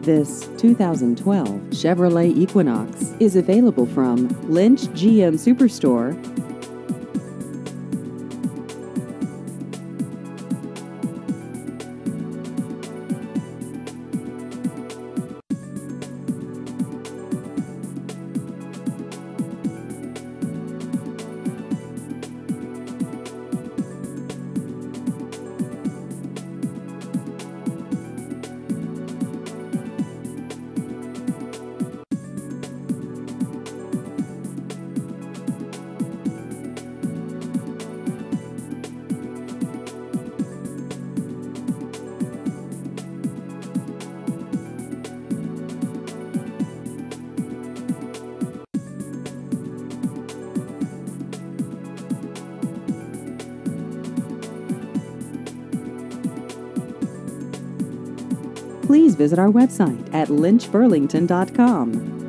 This 2012 Chevrolet Equinox is available from Lynch GM Superstore. Please visit our website at lynchburlington.com.